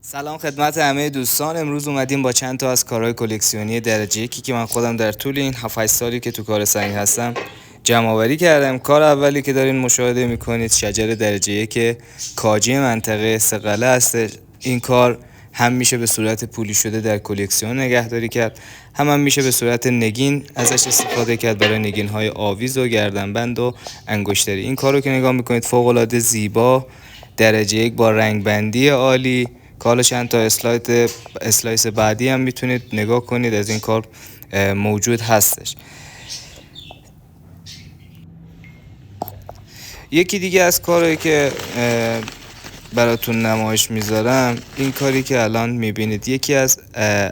سلام خدمت همه دوستان. امروز اومدیم با چند تا از کارهای کلکسیونی درجه یکی که من خودم در طول این 7-8 سالی که تو کار سنگ هستم جمع آوری کردم. کار اولی که دارین مشاهده میکنید شجر درجه یک کاجی منطقه سقله هستش. این کار هم میشه به صورت پولی شده در کلکسیون نگهداری کرد، هم میشه به صورت نگین ازش استفاده کرد برای نگین های آویز و گردنبند و انگشتری. این کارو که نگاه میکنید فوق العاده زیبا، درجه یک با رنگ بندی عالی. کار چند تا اسلایس بعدی هم میتونید نگاه کنید، از این کار موجود هستش. یکی دیگه از کارهایی که براتون نمایش میذارم این کاری که الان میبینید یکی از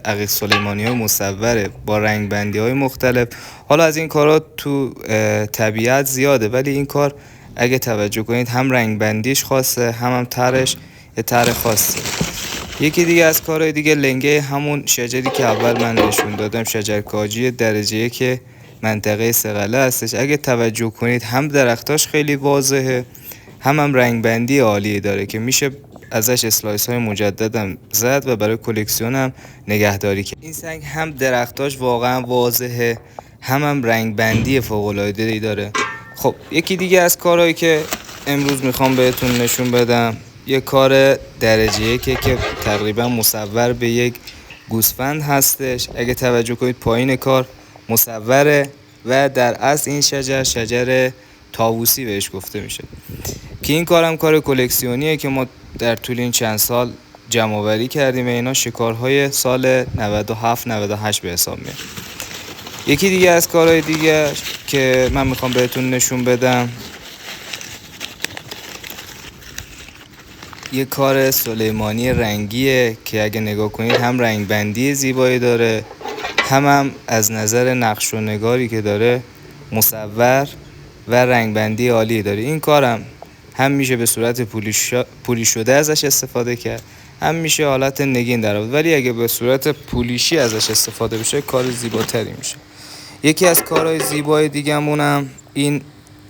عقیق سلیمانی های مصوره با رنگ بندی های مختلف. حالا از این کارها تو طبیعت زیاده، ولی این کار اگه توجه کنید هم رنگ بندیش خاصه، هم ترش یه تر خاصه. یکی دیگه از کارهای دیگه لنگه همون شجری که اول من نشون دادم، شجر کاجی درجه که منطقه سقله هستش. اگه توجه کنید هم درختاش خیلی واضحه، هم رنگ بندی عالی داره که میشه ازش اسلایس های مجددم زد و برای کلکسیون هم نگهداری کرد. این سنگ هم درختاش واقعا واضحه، هم رنگ بندی فوق العاده ای داره. خب یکی دیگه از کارهایی که امروز میخوام بهتون نشون بدم یه کار درجه یکه که تقریبا مصور به یک گوسفند هستش. اگه توجه کنید پایین کار مصوره و در اصل این شجر طاووسی بهش گفته میشه که این کارم کار کلکسیونیه که ما در طول این چند سال جمع آوری کردیم. اینا شکارهای سال 97-98 به حساب میاد. یکی دیگه از کارهای دیگه که من میخوام بهتون نشون بدم یه کار سلیمانی رنگیه که اگه نگاه کنید هم رنگ بندی زیبایی داره، هم از نظر نقش و نگاری که داره مصور و رنگ بندی عالی داره. این کارم هم میشه به صورت پولی شده ازش استفاده کرد، هم میشه حالت نگین در آورد، ولی اگه به صورت پولیشی ازش استفاده بشه کار زیباتری میشه. یکی از کارهای زیبای دیگه‌مونم این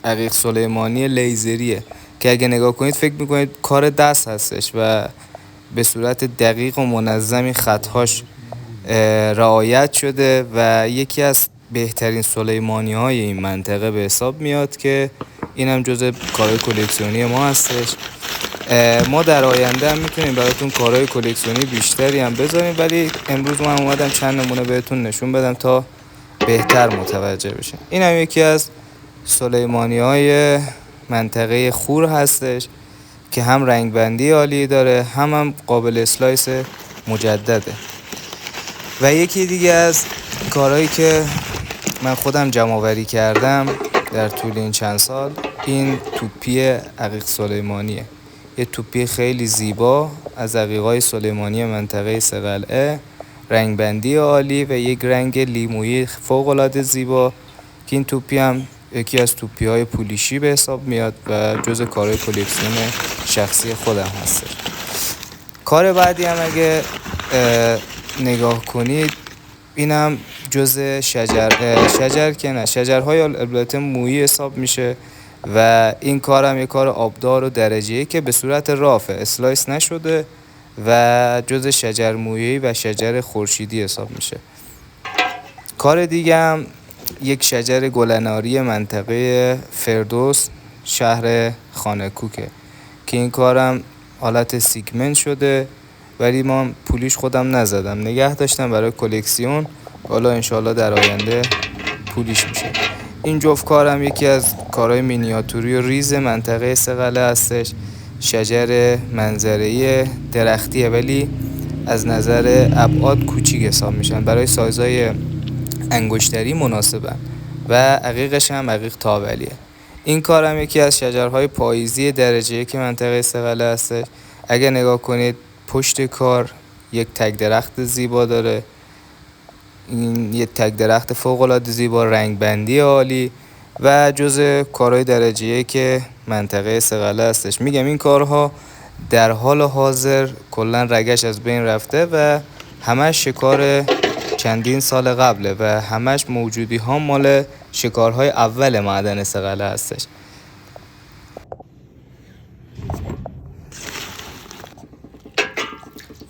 عقیق سلیمانی لیزریه که اگه نگاه کنید فکر میکنید کار دست هستش و به صورت دقیق و منظمی خطهاش رعایت شده و یکی از بهترین سلیمانی های این منطقه به حساب میاد که اینم جزء کارهای کلکسیونی ما هستش. ما در آینده هم میتونیم براتون کارهای کلکسیونی بیشتری هم بذاریم، ولی امروز من اومدم چند نمونه بهتون نشون بدم تا بهتر متوجه بشین. این هم یکی از سلیمانی های منطقه خور هستش که هم رنگ بندی عالی داره، هم قابل اسلایس مجدده. و یکی دیگه از کارهایی که من خودم جمع آوری کردم در طول این چند سال این توپی عقیق سلیمانیه. یه توپی خیلی زیبا از عقیقای سلیمانی منطقه سقله، رنگ بندی عالی و یک رنگ لیمویی فوق العاده زیبا که این توپی هم یکی از توپی های پولیشی به حساب میاد و جز کارهای کلکسیون شخصی خودم هست. کار بعدی هم اگه نگاه کنید اینم جز شجرهای البته مویی حساب میشه و این کارم یه کار آبدار و درجه‌ای که به صورت رافه اسلایس نشده و جز شجر مویی و شجر خورشیدی حساب میشه. کار دیگه هم یک شجر گلناری منطقه فردوس شهر خانه‌کوکه که این کارم حالت سیگمنت شده ولی من پولیش خودم نزدم، نگه داشتم برای کلکسیون، حالا انشالله در آینده پولیش میشه. این جفت کارم یکی از کارهای مینیاتوری و ریز منطقه سقله هستش. شجر منظره‌ای درختیه ولی از نظر ابعاد کوچیک حساب میشن، برای سایزهای انگشتری مناسبن و عقیقش هم عقیق تاولیه. این کارم یکی از شجرهای پاییزی درجه که منطقه سقله هستش. اگه نگاه کنید پشت کار یک تک درخت زیبا داره، این یک تک درخت فوق العاده زیبا، رنگ بندی عالی و جزء کارهای درجه که منطقه سقله هستش. میگم این کارها در حال حاضر کلا رگش از بین رفته و همش شکار چندین سال قبله و همش موجودی ها مال شکارهای اول معدن سقله هستش.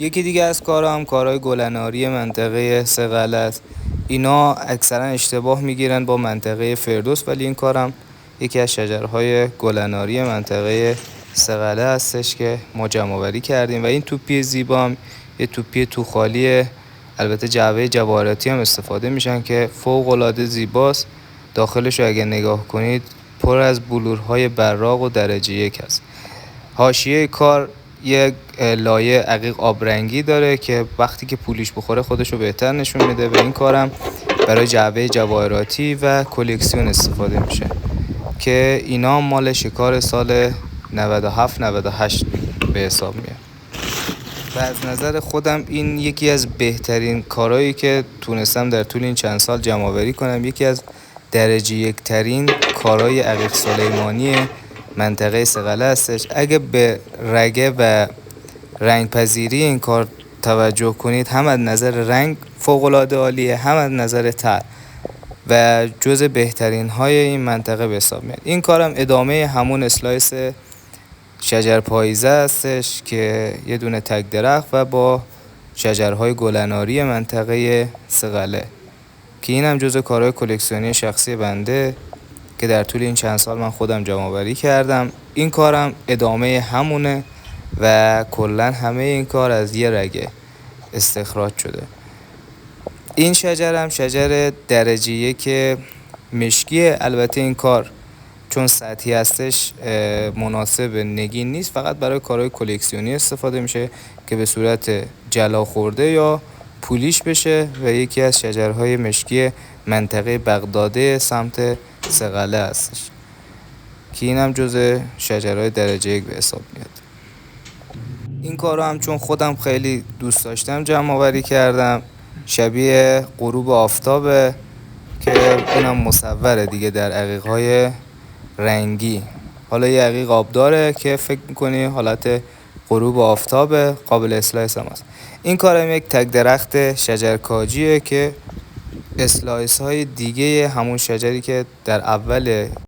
یکی دیگه از کارهای گلناری منطقه سقله است. اینا اکثرا اشتباه میگیرن با منطقه فردوس، ولی این کارم یکی از شجرهای گلناری منطقه سقله هستش که ما جمع‌آوری کردیم. و این توپی زیبا هم یه توپی توخالیه، البته جعبه جواهراتی هم استفاده میشن که فوق‌العاده زیباست. داخلش رو اگه نگاه کنید پر از بلورهای براق و درجه 1 هست. حاشیه کار یک لایه عقیق آبرنگی داره که وقتی که پولیش بخوره خودشو بهتر نشون میده. و این کارم برای جعبه جواهراتی و کلکسیون استفاده میشه که اینا مال شکار سال 97-98 به حساب میاد. و از نظر خودم این یکی از بهترین کارهایی که تونستم در طول این چند سال جمع‌آوری کنم. یکی از درجه 1 ترین کارهای عقیق سلیمانی منطقه سقله هستش. اگه به رگه و رنگ پذیری این کار توجه کنید، هم از نظر رنگ فوق‌العاده عالیه، هم از نظر طرح و جز بهترین های این منطقه به حساب میاد. این کارم ادامه همون اسلایس شجر پاییزه هستش که یه دونه تک درخت و با شجرهای گلناری منطقه سقله که اینم جز کارهای کلکسیونی شخصی بنده که در طول این چند سال من خودم جمع‌آوری کردم. این کارم ادامه همونه و کلا همه این کار از یه رگه استخراج شده. این شجرم شجر درجه 1 مشکیه. البته این کار چون سطحی هستش مناسب نگین نیست، فقط برای کارهای کلکسیونی استفاده میشه که به صورت جلا خورده یا پولیش بشه و یکی از شجرهای مشکی منطقه بغداده سمت سقله هستش که اینم جز شجرهای درجه 1 به حساب میاد. این کارو هم چون خودم خیلی دوست داشتم جمع‌آوری کردم. شبیه غروب آفتابه که اینم مصوره دیگه در عقیق‌های رنگی. حالا یه عقیق آب داره که فکر می‌کنی حالت غروب آفتابه، قابل اسلایس هم هست. این کارم یک تک درخت شجر کاجیه که اسلایس های دیگه همون شجری که در اول